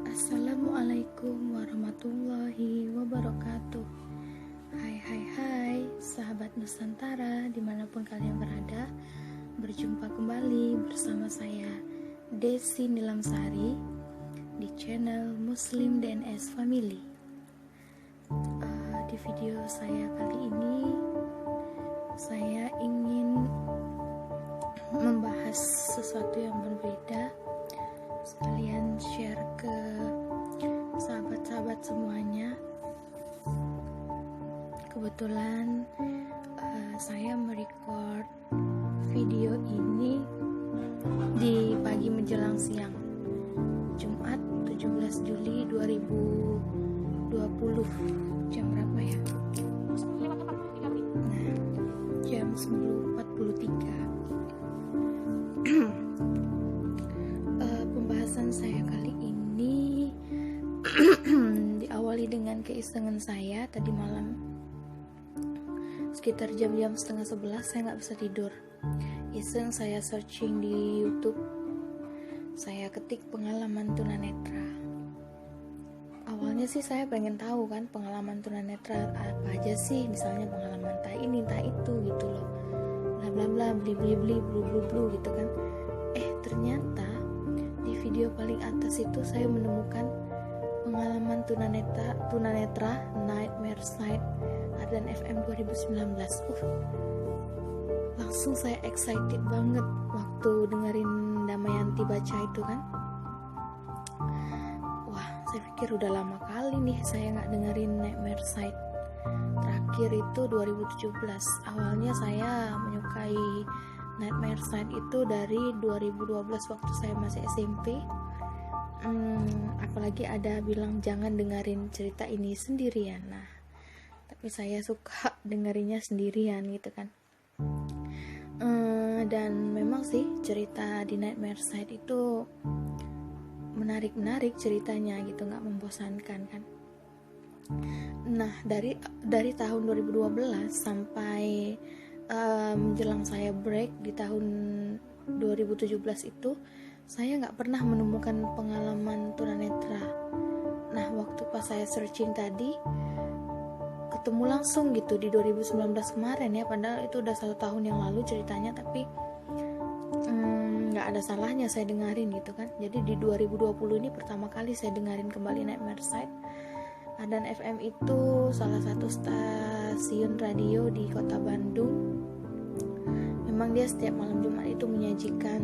Assalamualaikum warahmatullahi wabarakatuh. Hai sahabat Nusantara dimanapun kalian berada. Berjumpa kembali bersama saya Desi Nilamsari di channel Muslim DNS Family. Di video saya kali ini saya ingin membahas sesuatu yang berbeda, sekalian share ke sahabat-sahabat semuanya. Kebetulan saya merecord video ini di pagi menjelang siang, Jumat 17 Juli 2020. Jam berapa ya? Nah, jam 10.43. Pembahasan saya kali ini diawali dengan keisengan saya tadi malam. Sekitar jam-jam setengah 11 saya nggak bisa tidur. Iseng saya searching di YouTube. Saya ketik pengalaman tunanetra. Awalnya sih saya pengen tahu kan pengalaman tunanetra apa aja sih, misalnya pengalaman entah ini entah itu gitu loh, bla bla bla, bli bli bli, blu blu blu gitu kan. Ternyata di video paling atas itu saya menemukan pengalaman tunanetra Nightmare Sight Ardan FM 2019. Langsung saya excited banget waktu dengerin Damayanti baca itu kan. Saya pikir udah lama kali nih saya nggak dengerin Nightmare Sight. Terakhir itu 2017. Awalnya saya menyukai Nightmare Sight itu dari 2012 waktu saya masih SMP. Apalagi ada bilang jangan dengerin cerita ini sendirian. Nah, tapi saya suka dengerinnya sendirian gitu kan. Dan memang sih cerita di Nightmare Sight itu menarik ceritanya gitu, nggak membosankan kan. Nah, dari tahun 2012 sampai menjelang saya break di tahun 2017 itu saya nggak pernah menemukan pengalaman tunanetra. Nah, waktu pas saya searching tadi ketemu langsung gitu di 2019 kemarin ya, padahal itu udah 1 tahun yang lalu ceritanya, tapi nggak ada salahnya saya dengerin gitu kan. Jadi di 2020 ini pertama kali saya dengerin kembali Nightmare Sight. Dan FM itu salah satu stasiun radio di kota Bandung. Memang dia setiap malam Jumat itu menyajikan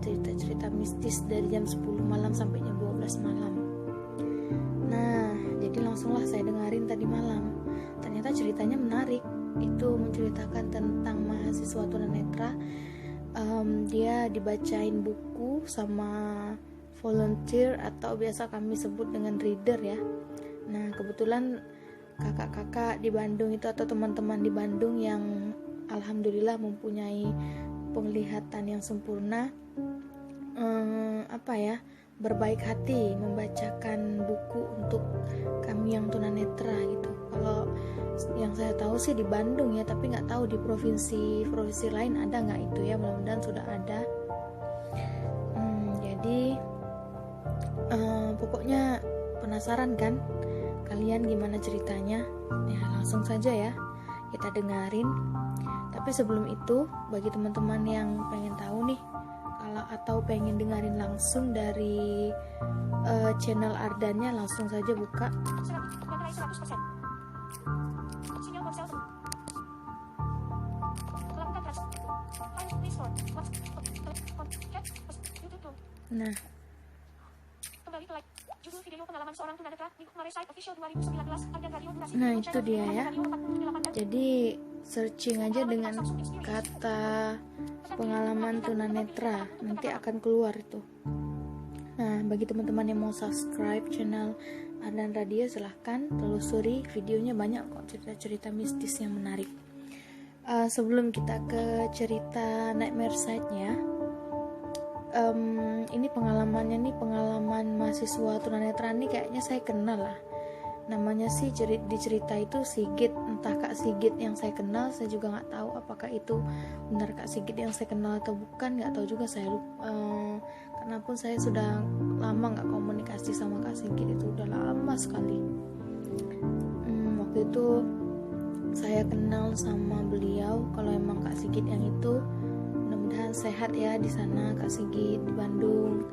cerita-cerita mistis dari jam 10 malam sampai jam 12 malam. Nah, jadi langsunglah saya dengerin tadi malam. Ternyata ceritanya menarik. Itu menceritakan tentang mahasiswa tunanetra. Dia dibacain buku sama volunteer atau biasa kami sebut dengan reader ya. Nah, kebetulan kakak-kakak di Bandung itu atau teman-teman di Bandung yang alhamdulillah mempunyai penglihatan yang sempurna, berbaik hati membacakan buku untuk kami yang tunanetra gitu. Kalau yang saya tahu sih di Bandung ya, tapi nggak tahu di provinsi lain ada nggak itu ya, mudah-mudahan sudah ada. Jadi pokoknya penasaran kan kalian gimana ceritanya? Ya langsung saja ya kita dengerin. Tapi sebelum itu, bagi teman-teman yang pengen tahu nih atau pengen dengerin langsung dari channel Ardannya, langsung saja buka. Nah, itu dia ya. Jadi searching aja dengan kata pengalaman tunanetra, nanti akan keluar itu. Nah, bagi teman-teman yang mau subscribe channel Ardan Radio, silahkan telusuri videonya, banyak kok cerita-cerita mistis yang menarik. Sebelum kita ke cerita Nightmare Sight-nya, ini pengalaman mahasiswa tunanetra ini kayaknya saya kenal lah. Namanya sih di cerita itu Sigit, entah Kak Sigit yang saya kenal, saya juga nggak tahu apakah itu benar Kak Sigit yang saya kenal atau bukan, nggak tahu juga saya lupa, karena pun saya sudah lama nggak komunikasi sama Kak Sigit, itu udah lama sekali. Waktu itu saya kenal sama beliau, kalau emang Kak Sigit yang itu, mudah-mudahan sehat ya di sana Kak Sigit di Bandung.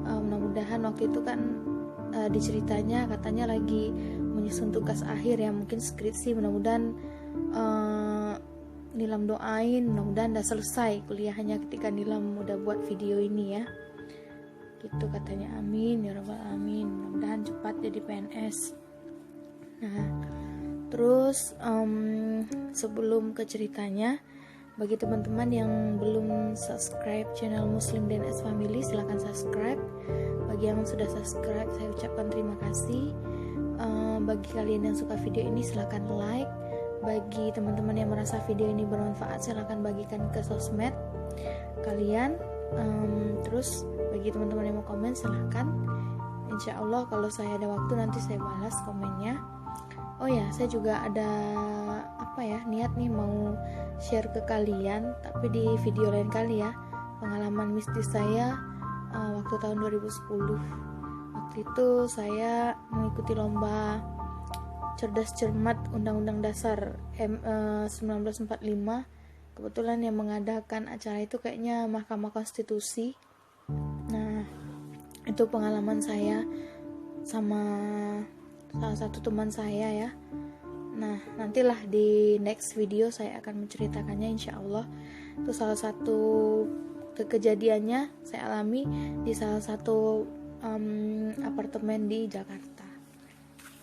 Mudah-mudahan waktu itu kan diceritanya katanya lagi menyusun tugas akhir ya, mungkin skripsi, mudah-mudahan Nilam doain mudah-mudahan udah selesai kuliahnya ketika Nilam udah buat video ini ya, gitu katanya. Amin ya rabbal alamin, mudah-mudahan cepat jadi PNS. Nah terus sebelum ke ceritanya, bagi teman-teman yang belum subscribe channel Muslim DNS Family, silahkan subscribe. Bagi yang sudah subscribe, saya ucapkan terima kasih. Bagi kalian yang suka video ini, silahkan like. Bagi teman-teman yang merasa video ini bermanfaat, silahkan bagikan ke sosmed kalian. Terus bagi teman-teman yang mau komen, silahkan. Insya Allah kalau saya ada waktu nanti saya balas komennya. Oh ya, saya juga ada niat nih mau share ke kalian, tapi di video lain kali ya, pengalaman mistis saya waktu tahun 2010. Waktu itu saya mengikuti lomba cerdas cermat Undang-Undang Dasar 1945. Kebetulan yang mengadakan acara itu kayaknya Mahkamah Konstitusi. Nah itu pengalaman saya sama salah satu teman saya ya. Nah nantilah di next video saya akan menceritakannya insya Allah. Itu salah satu kejadiannya saya alami di salah satu apartemen di Jakarta.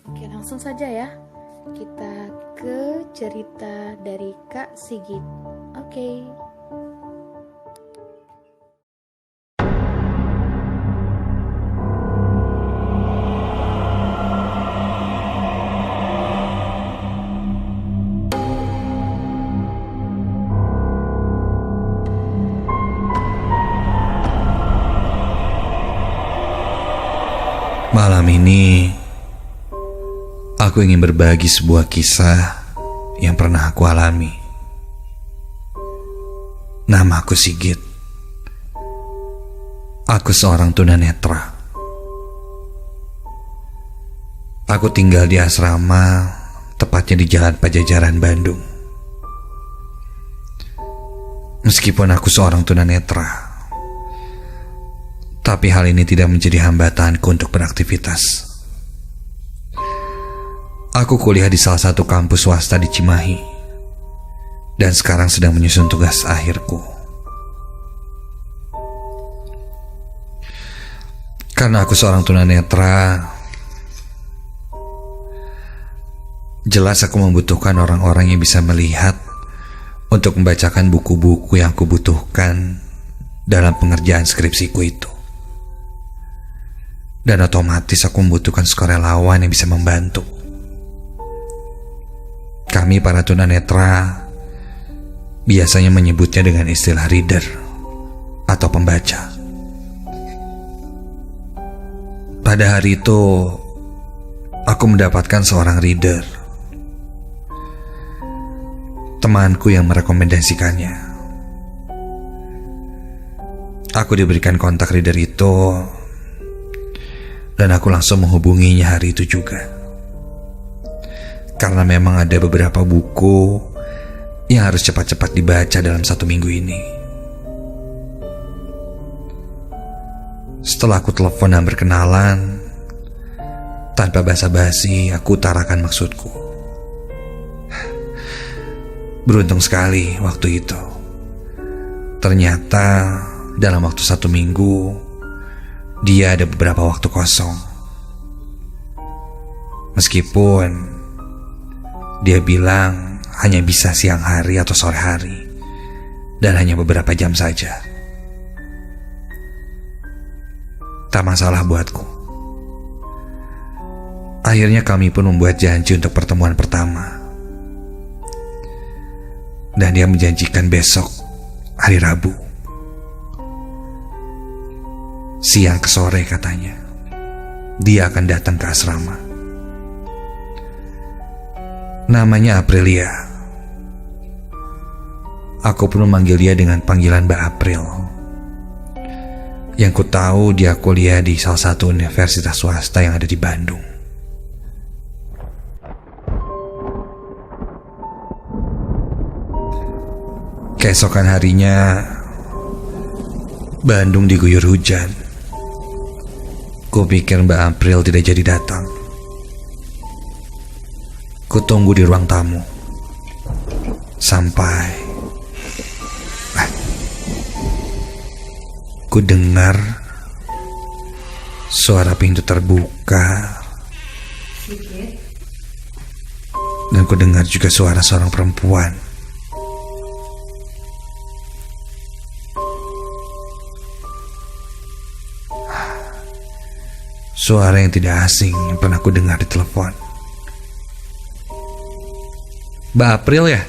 Oke, langsung saja ya, kita ke cerita dari Kak Sigit. Oke. Malam ini aku ingin berbagi sebuah kisah yang pernah aku alami. Nama aku Sigit. Aku seorang tunanetra. Aku tinggal di asrama, tepatnya di Jalan Pajajaran, Bandung. Meskipun aku seorang tunanetra, tapi hal ini tidak menjadi hambatanku untuk beraktivitas. Aku kuliah di salah satu kampus swasta di Cimahi, dan sekarang sedang menyusun tugas akhirku. Karena aku seorang tunanetra, jelas aku membutuhkan orang-orang yang bisa melihat untuk membacakan buku-buku yang aku butuhkan dalam pengerjaan skripsiku itu. Dan otomatis aku membutuhkan sukarelawan yang bisa membantu. Kami para tunanetra biasanya menyebutnya dengan istilah reader atau pembaca. Pada hari itu aku mendapatkan seorang reader, temanku yang merekomendasikannya. Aku diberikan kontak reader itu, dan aku langsung menghubunginya hari itu juga. Karena memang ada beberapa buku yang harus cepat-cepat dibaca dalam 1 minggu ini. Setelah aku telepon dan berkenalan, tanpa basa-basi aku utarakan maksudku. Beruntung sekali waktu itu. Ternyata dalam waktu 1 minggu dia ada beberapa waktu kosong. Meskipun dia bilang hanya bisa siang hari atau sore hari, dan hanya beberapa jam saja. Tak masalah buatku. Akhirnya kami pun membuat janji untuk pertemuan pertama. Dan dia menjanjikan besok hari Rabu, siang ke sore katanya, dia akan datang ke asrama. Namanya Aprilia. Aku pun memanggil dia dengan panggilan Mbak April, Yang ku tahu dia kuliah di salah satu universitas swasta yang ada di Bandung. Keesokan harinya, Bandung diguyur hujan. Ku pikir Mbak April tidak jadi datang. Ku tunggu di ruang tamu sampai ku dengar suara pintu terbuka, dan ku dengar juga suara seorang perempuan. Suara yang tidak asing yang pernah ku dengar di telepon. Mbak April ya?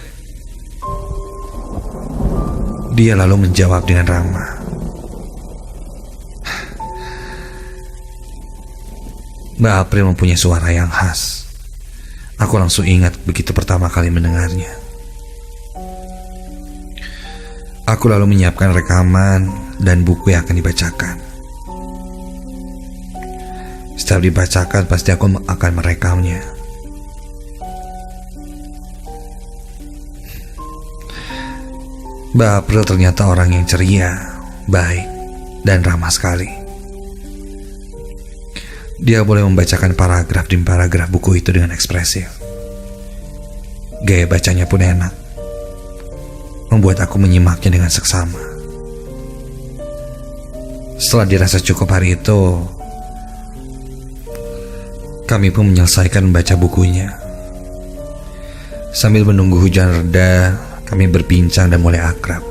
Dia lalu menjawab dengan ramah. Mbak April mempunyai suara yang khas. Aku langsung ingat begitu pertama kali mendengarnya. Aku lalu menyiapkan rekaman dan buku yang akan dibacakan. Setiap dibacakan pasti aku akan merekamnya. Mbak April ternyata orang yang ceria, baik, dan ramah sekali. Dia boleh membacakan paragraf demi paragraf buku itu dengan ekspresif. Gaya bacanya pun enak, membuat aku menyimaknya dengan seksama. Setelah dirasa cukup hari itu, kami pun menyelesaikan membaca bukunya. Sambil menunggu hujan reda, kami berbincang dan mulai akrab.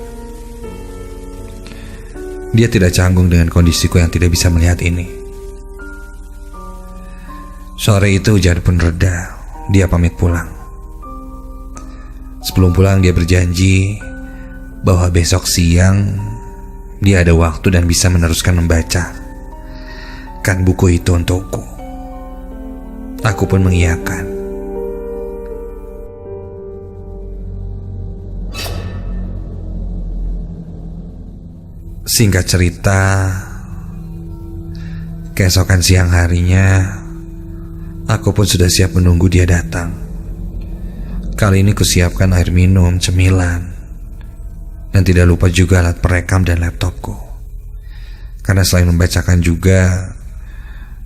Dia tidak canggung dengan kondisiku yang tidak bisa melihat ini. Sore itu hujan pun reda, dia pamit pulang. Sebelum pulang dia berjanji bahwa besok siang dia ada waktu dan bisa meneruskan membaca kan buku itu untukku. Aku pun mengiyakan. Singkat cerita, keesokan siang harinya, aku pun sudah siap menunggu dia datang. Kali ini kusiapkan air minum, cemilan, dan tidak lupa juga alat perekam dan laptopku. Karena selain membacakan juga,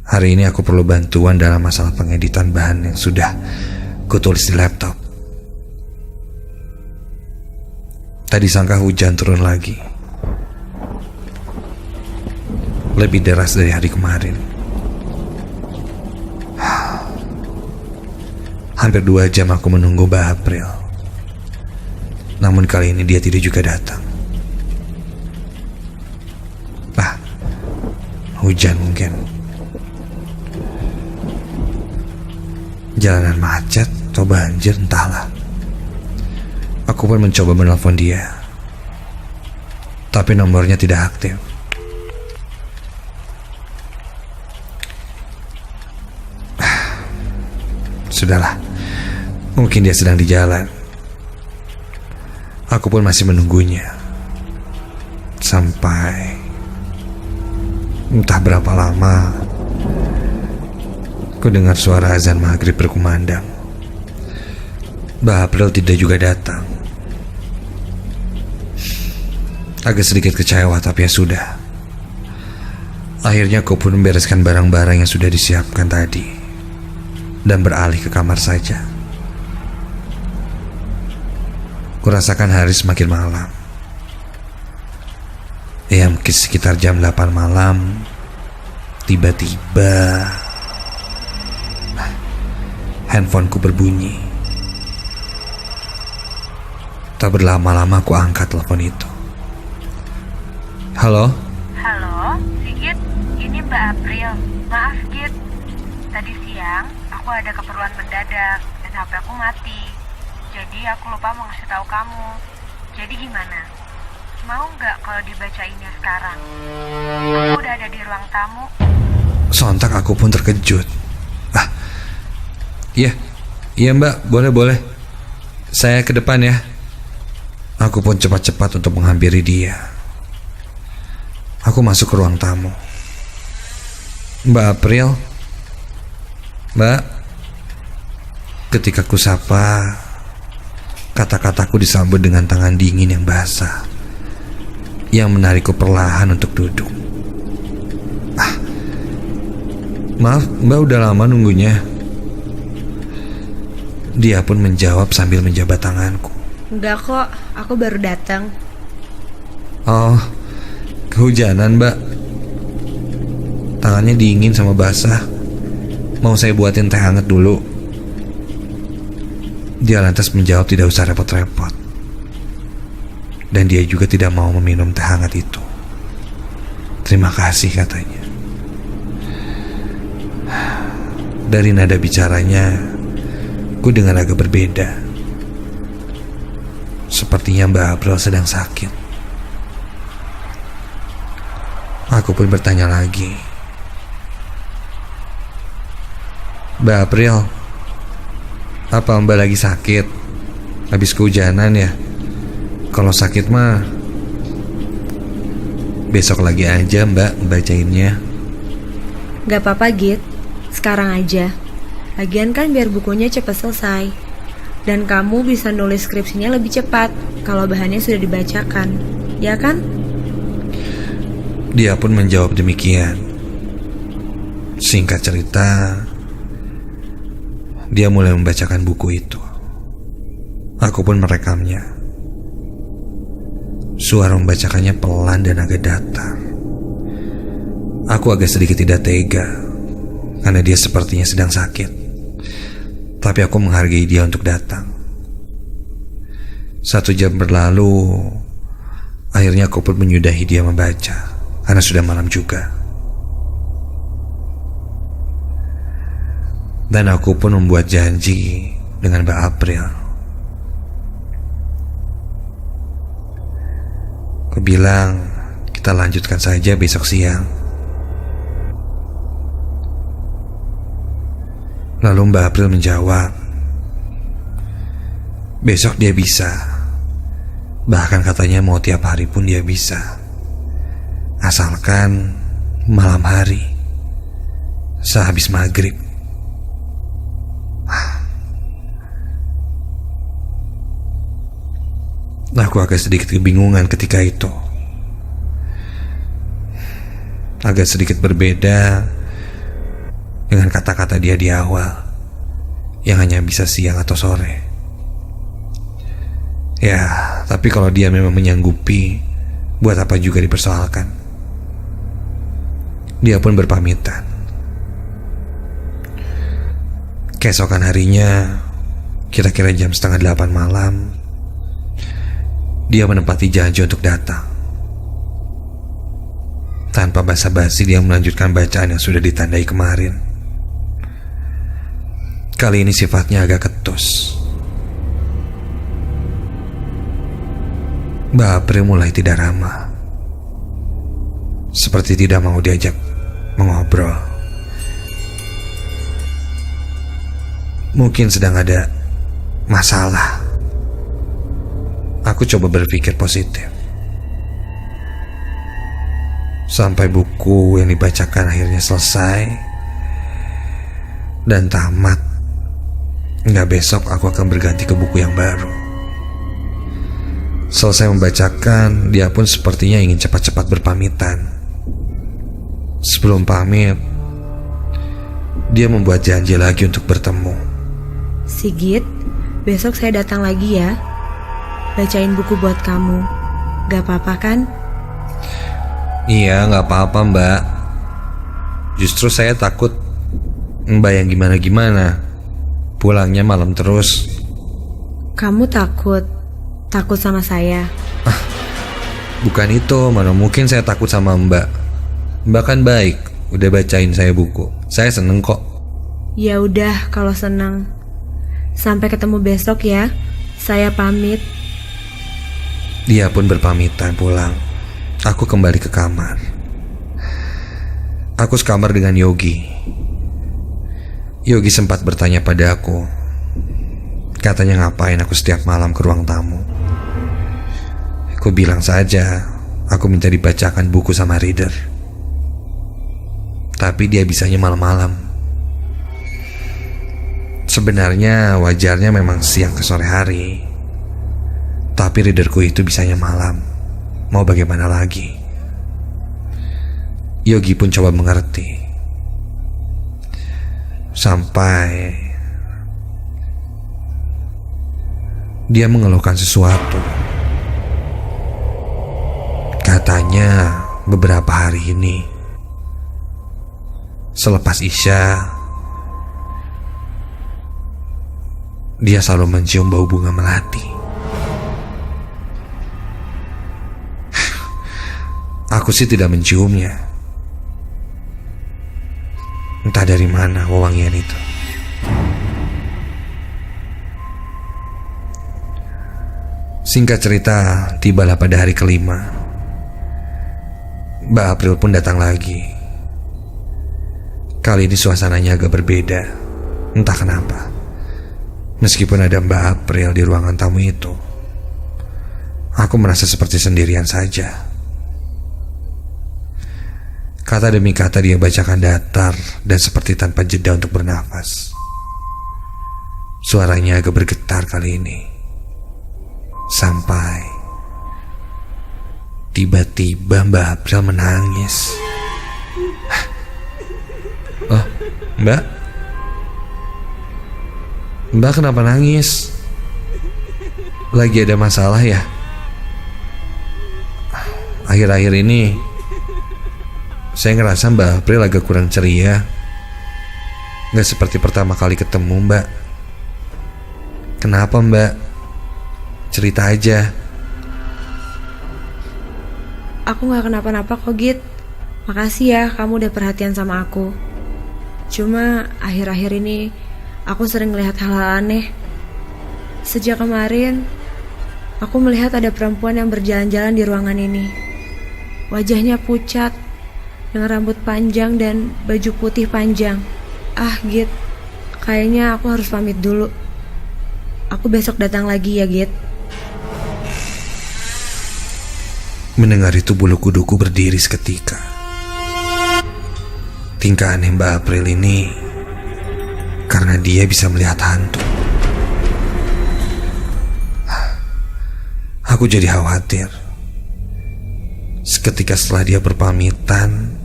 hari ini aku perlu bantuan dalam masalah pengeditan bahan yang sudah kutulis di laptop. Tadi sangka hujan turun lagi, lebih deras dari hari kemarin. Hampir 2 jam aku menunggu Mbak April. Namun kali ini dia tidak juga datang. Hujan mungkin. Jalanan macet atau banjir, entahlah. Aku pun mencoba menelpon dia, tapi nomornya tidak aktif. Sudahlah, mungkin dia sedang di jalan. Aku pun masih menunggunya sampai entah berapa lama ku dengar suara azan maghrib berkumandang. Mbak April tidak juga datang. Agak sedikit kecewa, tapi ya sudah. Akhirnya aku pun membereskan barang-barang yang sudah disiapkan tadi dan beralih ke kamar saja. Kurasakan hari semakin malam. Ya mungkin sekitar jam 8 malam, tiba-tiba handphoneku berbunyi. Tak berlama-lama aku angkat telepon itu. Halo? Halo, Sigit, ini Mbak April. Maaf, Git. Tadi siang aku ada keperluan mendadak dan HP aku mati. Jadi aku lupa mau ngasih tahu kamu. Jadi gimana? Mau nggak kalau dibacainnya sekarang? Aku udah ada di ruang tamu. Sontak aku pun terkejut. Iya Mbak, boleh. Saya ke depan ya. Aku pun cepat-cepat untuk menghampiri dia. Aku masuk ke ruang tamu. Mbak April? Mbak? Ketika ku sapa, kata-kataku disambut dengan tangan dingin yang basah yang menarikku perlahan untuk duduk. Maaf, Mbak udah lama nunggunya. Dia pun menjawab sambil menjabat tanganku. Enggak kok, aku baru datang. Oh, kehujanan Mbak. Tangannya dingin sama basah. Mau saya buatin teh hangat dulu? Dia lantas menjawab tidak usah repot-repot. Dan dia juga tidak mau meminum teh hangat itu. Terima kasih katanya. Dari nada bicaranya, ku dengar agak berbeda. Sepertinya Mbak April sedang sakit. Aku pun bertanya lagi. Mbak April, apa Mbak lagi sakit? Habis kehujanan ya? Kalau sakit mah besok lagi aja Mbak bacainnya. Gak apa-apa Git, sekarang aja. Lagian kan biar bukunya cepat selesai. Dan kamu bisa nulis skripsinya lebih cepat kalau bahannya sudah dibacakan, ya kan? Dia pun menjawab demikian. Singkat cerita, dia mulai membacakan buku itu. Aku pun merekamnya. Suara membacakannya pelan dan agak datar. Aku agak sedikit tidak tega karena dia sepertinya sedang sakit. Tapi aku menghargai dia untuk datang. 1 jam berlalu. Akhirnya aku pun menyudahi dia membaca karena sudah malam juga. Dan aku pun membuat janji dengan Mbak April. Aku bilang kita lanjutkan saja besok siang. Lalu Mbak April menjawab, besok dia bisa. Bahkan katanya mau tiap hari pun dia bisa. Asalkan malam hari, sehabis maghrib. Aku agak sedikit kebingungan ketika itu. Agak sedikit berbeda dengan kata-kata dia di awal yang hanya bisa siang atau sore. Ya, tapi kalau dia memang menyanggupi, buat apa juga dipersoalkan. Dia pun berpamitan. Keesokan harinya, kira-kira jam 7:30 malam, dia menepati janji untuk datang. Tanpa basa-basi dia melanjutkan bacaan yang sudah ditandai kemarin. Kali ini sifatnya agak ketus. Mbak April mulai tidak ramah. Seperti tidak mau diajak mengobrol. Mungkin sedang ada masalah. Aku coba berpikir positif. Sampai buku yang dibacakan akhirnya selesai dan tamat. Enggak, besok aku akan berganti ke buku yang baru. Selesai membacakan, dia pun sepertinya ingin cepat-cepat berpamitan. Sebelum pamit, dia membuat janji lagi untuk bertemu. Sigit, besok saya datang lagi ya. Bacain buku buat kamu. Gak apa-apa kan? Iya, gak apa-apa Mbak. Justru saya takut Mbak yang gimana-gimana. Pulangnya malam terus. Kamu takut? Takut sama saya? Bukan itu, mana mungkin saya takut sama Mbak. Mbak kan baik, udah bacain saya buku. Saya seneng kok. Ya udah kalau senang. Sampai ketemu besok ya. Saya pamit. Dia pun berpamitan pulang. Aku kembali ke kamar. Aku sekamar dengan Yogi. Yogi sempat bertanya pada aku. Katanya ngapain aku setiap malam ke ruang tamu. Aku bilang saja, aku minta dibacakan buku sama reader. Tapi dia bisanya malam-malam. Sebenarnya wajarnya memang siang ke sore hari, tapi readerku itu bisanya malam. Mau bagaimana lagi? Yogi pun coba mengerti. Sampai dia mengeluhkan sesuatu. Katanya beberapa hari ini selepas Isya dia selalu mencium bau bunga melati. Aku sih tidak menciumnya. Entah dari mana wewangian itu. Singkat cerita, tibalah pada hari kelima. Mbak April pun datang lagi. Kali ini suasananya agak berbeda. Entah kenapa. Meskipun ada Mbak April di ruangan tamu itu, aku merasa seperti sendirian saja. Kata demi kata dia bacakan datar dan seperti tanpa jeda untuk bernafas. Suaranya agak bergetar kali ini. Sampai tiba-tiba Mbak April menangis. Oh, Mbak? Mbak kenapa nangis? Lagi ada masalah ya? Akhir-akhir ini saya ngerasa Mbak April agak kurang ceria. Gak seperti pertama kali ketemu, Mbak. Kenapa, Mbak? Cerita aja. Aku gak kenapa-napa kok, Git. Makasih ya kamu udah perhatian sama aku. Cuma akhir-akhir ini aku sering melihat hal-hal aneh. Sejak kemarin aku melihat ada perempuan yang berjalan-jalan di ruangan ini. Wajahnya pucat, dengan rambut panjang dan baju putih panjang. Ah, Git, kayaknya aku harus pamit dulu. Aku besok datang lagi ya, Git. Mendengar itu bulu kuduku berdiri seketika. Tingkah aneh Mbak April ini karena dia bisa melihat hantu. Aku jadi khawatir. Seketika setelah dia berpamitan,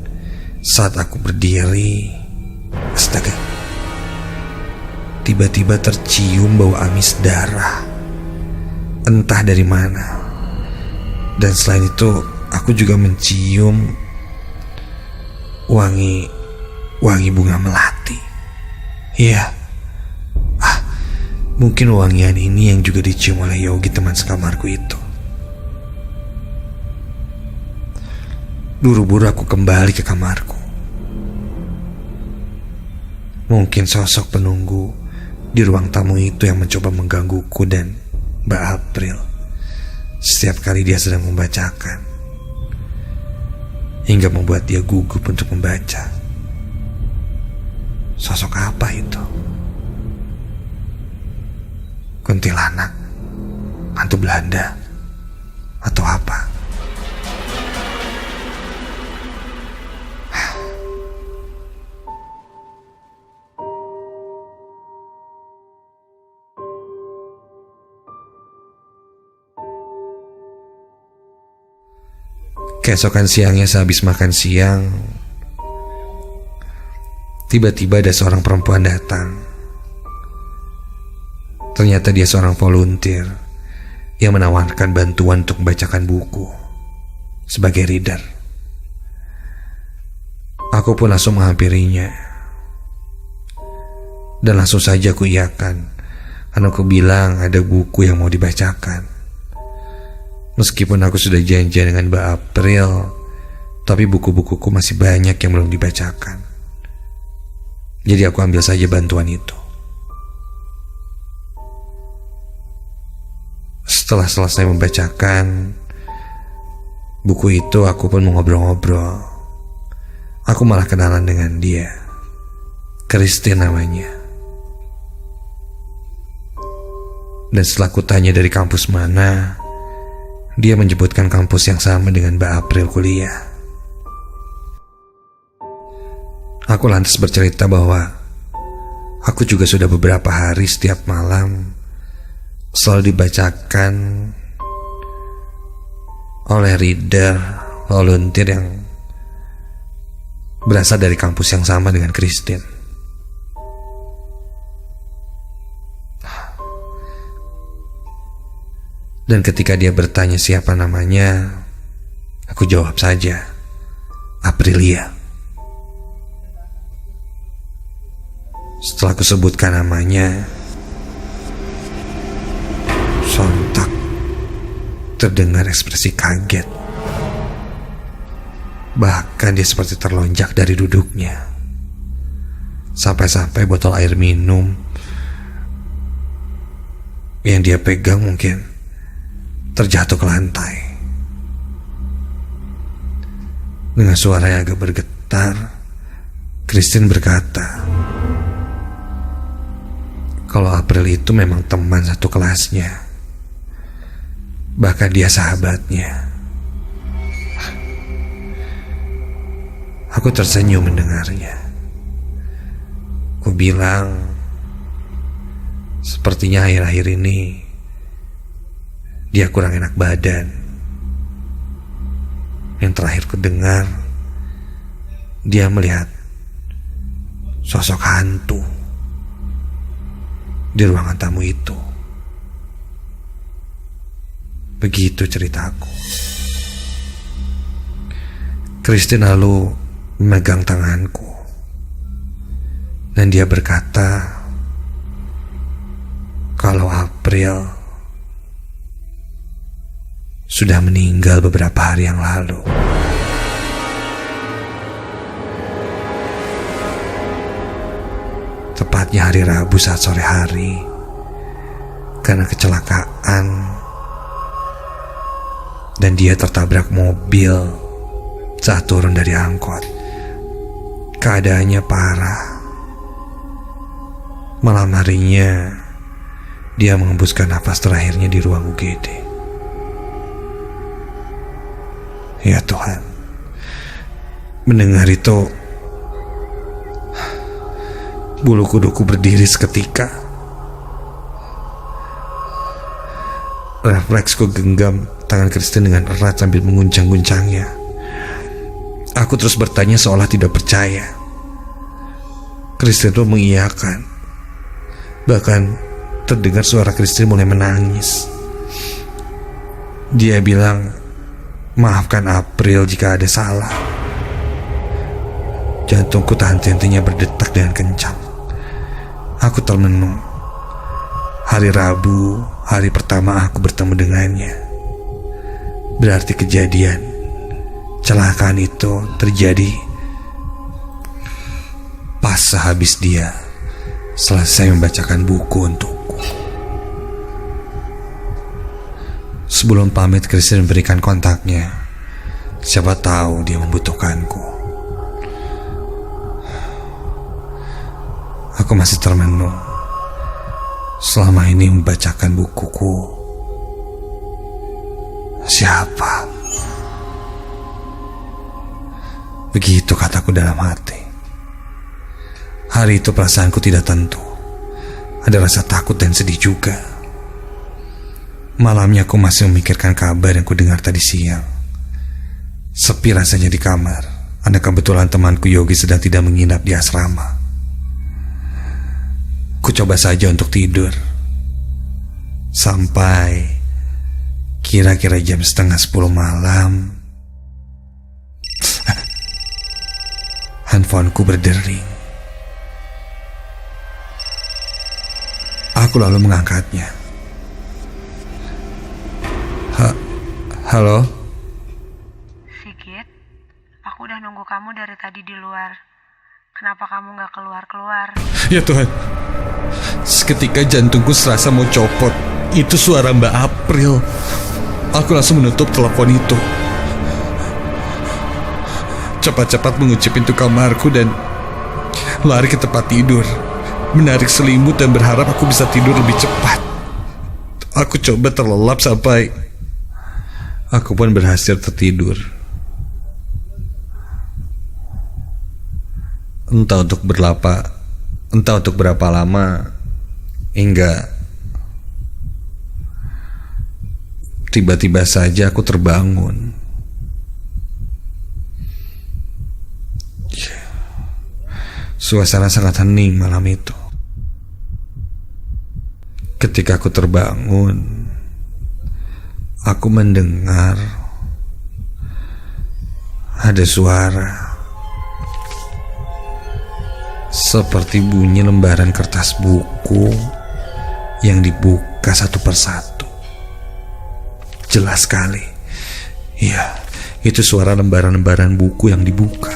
saat aku berdiri, astaga, tiba-tiba tercium bau amis darah. Entah dari mana. Dan selain itu, aku juga mencium wangi bunga melati. Iya. Mungkin wangian ini yang juga dicium oleh Yogi, teman sekamarku itu. Buru-buru aku kembali ke kamarku. Mungkin sosok penunggu di ruang tamu itu yang mencoba menggangguku dan Mbak April setiap kali dia sedang membacakan, hingga membuat dia gugup untuk membaca. Sosok apa itu? Kuntilanak? Hantu Belanda? Atau apa? Keesokan siangnya sehabis makan siang, tiba-tiba ada seorang perempuan datang. Ternyata dia seorang volunteer yang menawarkan bantuan untuk membacakan buku sebagai reader. Aku pun langsung menghampirinya. Dan langsung saja aku iakan, karena aku bilang ada buku yang mau dibacakan. Meskipun aku sudah janji dengan Mbak April, tapi buku-bukuku masih banyak yang belum dibacakan. Jadi aku ambil saja bantuan itu. Setelah selesai membacakan buku itu, aku pun mengobrol-ngobrol. Aku malah kenalan dengan dia. Christine namanya. Dan setelah kutanya dari kampus mana, Dia menyebutkan kampus yang sama dengan Mbak April kuliah. Aku lantas bercerita bahwa aku juga sudah beberapa hari setiap malam selalu dibacakan oleh reader volunteer yang berasal dari kampus yang sama dengan Christine. Dan ketika dia bertanya siapa namanya, aku jawab saja, Aprilia. Setelah aku sebutkan namanya, sontak terdengar ekspresi kaget. Bahkan dia seperti terlonjak dari duduknya. Sampai-sampai botol air minum yang dia pegang mungkin terjatuh ke lantai. Dengan suara yang agak bergetar, Christine berkata kalau April itu memang teman satu kelasnya, bahkan dia sahabatnya. Aku tersenyum mendengarnya. Aku bilang, sepertinya akhir-akhir ini dia kurang enak badan. Yang terakhir kudengar, dia melihat sosok hantu di ruangan tamu itu. Begitu ceritaku. Christine lalu memegang tanganku dan dia berkata kalau April sudah meninggal beberapa hari yang lalu. Tepatnya hari Rabu saat sore hari, karena kecelakaan dan dia tertabrak mobil saat turun dari angkot. Keadaannya parah. Malam harinya dia mengembuskan napas terakhirnya di ruang UGD. Ya Tuhan, mendengar itu bulu kuduku berdiri seketika. Refleksku genggam tangan Christine dengan erat sambil menguncang-guncangnya. Aku terus bertanya seolah tidak percaya. Christine pun mengiyakan. Bahkan terdengar suara Christine mulai menangis. Dia bilang, maafkan April jika ada salah. Jantungku tak henti-hentinya berdetak dengan kencang. Aku termenung. Hari Rabu, hari pertama aku bertemu dengannya. Berarti kejadian kecelakaan itu terjadi pas sehabis dia selesai membacakan buku untukku. Sebelum pamit, Christine memberikan kontaknya. Siapa tahu dia membutuhkanku. Aku masih termenung. Selama ini membacakan bukuku. Siapa? Begitu kataku dalam hati. Hari itu perasaanku tidak tentu. Ada rasa takut dan sedih juga. Malamnya aku masih memikirkan kabar yang kudengar tadi siang. Sepi rasanya di kamar. Ada kebetulan temanku Yogi sedang tidak menginap di asrama. Ku coba saja untuk tidur. Sampai kira-kira jam 9:30 malam, handphoneku berdering. Aku lalu mengangkatnya. Halo? Sigit, aku udah nunggu kamu dari tadi di luar. Kenapa kamu gak keluar-keluar? Ya Tuhan, seketika jantungku serasa mau copot. Itu suara Mbak April. Aku langsung menutup telepon itu. Cepat-cepat mengunci pintu kamarku dan lari ke tempat tidur, menarik selimut dan berharap aku bisa tidur lebih cepat. Aku coba terlelap sampai Aku pun berhasil tertidur. Entah untuk berapa lama, hingga tiba-tiba saja aku terbangun. Suasana sangat hening malam itu. Ketika aku terbangun, aku mendengar ada suara seperti bunyi lembaran kertas buku yang dibuka satu persatu. Jelas sekali. Iya, itu suara lembaran-lembaran buku yang dibuka.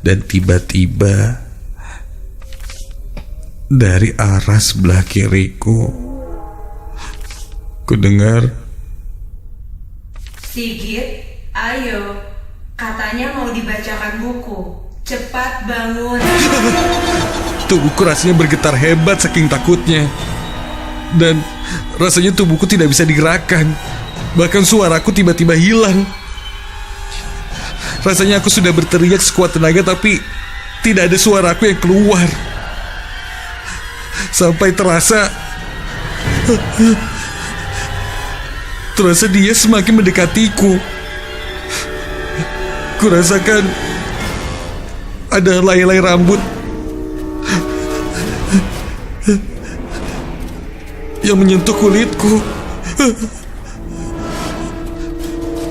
Dan tiba-tiba dari arah sebelah kiriku, ku dengar, Sigit, ayo. Katanya mau dibacakan buku. Cepat bangun. tubuhku rasanya bergetar hebat saking takutnya. Dan rasanya tubuhku tidak bisa digerakkan. Bahkan suaraku tiba-tiba hilang. Rasanya aku sudah berteriak sekuat tenaga, tapi tidak ada suaraku yang keluar. Sampai terasa dia semakin mendekatiku. Kurasakan ada helai-helai rambut yang menyentuh kulitku.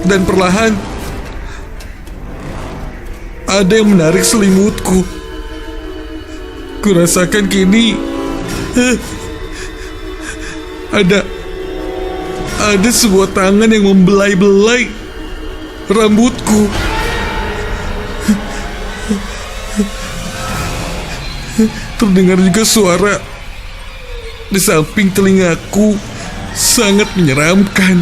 Dan perlahan ada yang menarik selimutku. Kurasakan kini ada sebuah tangan yang membelai-belai rambutku. Terdengar juga suara di samping telingaku, sangat menyeramkan.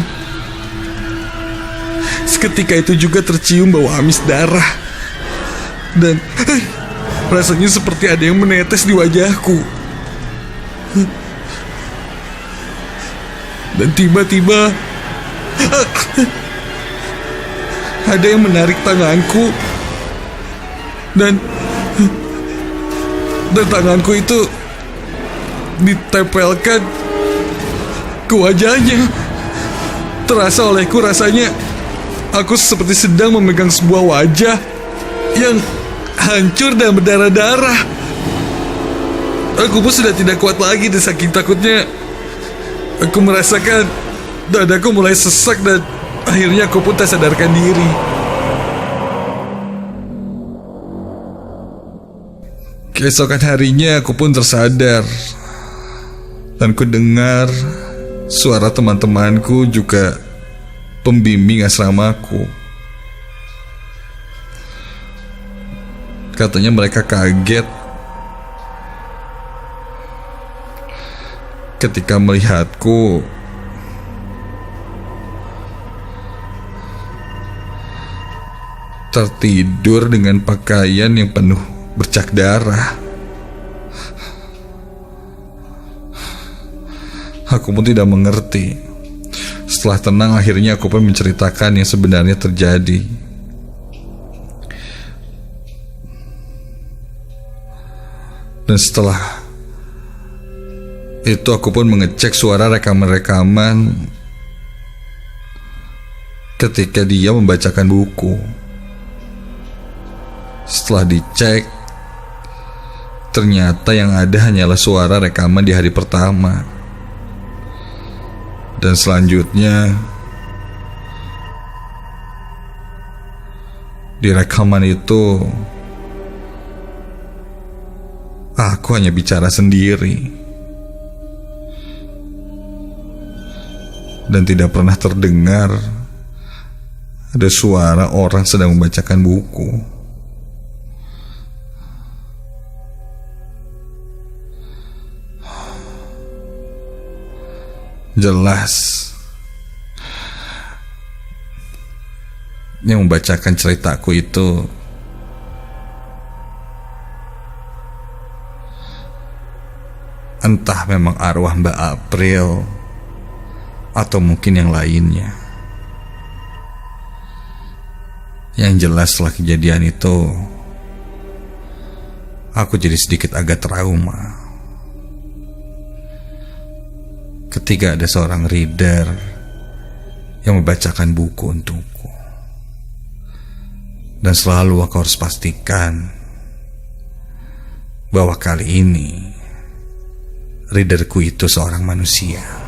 Seketika itu juga tercium bau amis darah. Dan rasanya seperti ada yang menetes di wajahku. Dan tiba-tiba ada yang menarik tanganku. Dan tanganku itu ditempelkan ke wajahnya. Terasa olehku rasanya aku seperti sedang memegang sebuah wajah yang hancur dan berdarah-darah. Aku pun sudah tidak kuat lagi dan saking takutnya aku merasakan dadaku mulai sesak dan akhirnya aku pun tak sadarkan diri. Keesokan harinya aku pun tersadar dan ku dengar suara teman-temanku, juga pembimbing asramaku. Katanya mereka kaget ketika melihatku tertidur dengan pakaian yang penuh bercak darah. Aku pun tidak mengerti. Setelah tenang, akhirnya aku pun menceritakan yang sebenarnya terjadi. Dan setelah itu aku pun mengecek suara rekaman-rekaman ketika dia membacakan buku. Setelah dicek, ternyata yang ada hanyalah suara rekaman di hari pertama. Dan selanjutnya di rekaman itu aku hanya bicara sendiri dan tidak pernah terdengar ada suara orang sedang membacakan buku. Jelas yang membacakan ceritaku itu entah memang arwah Mbak April atau mungkin yang lainnya. Yang jelas setelah kejadian itu, aku jadi sedikit agak trauma ketika ada seorang reader yang membacakan buku untukku. Dan selalu aku harus pastikan bahwa kali ini readerku itu seorang manusia.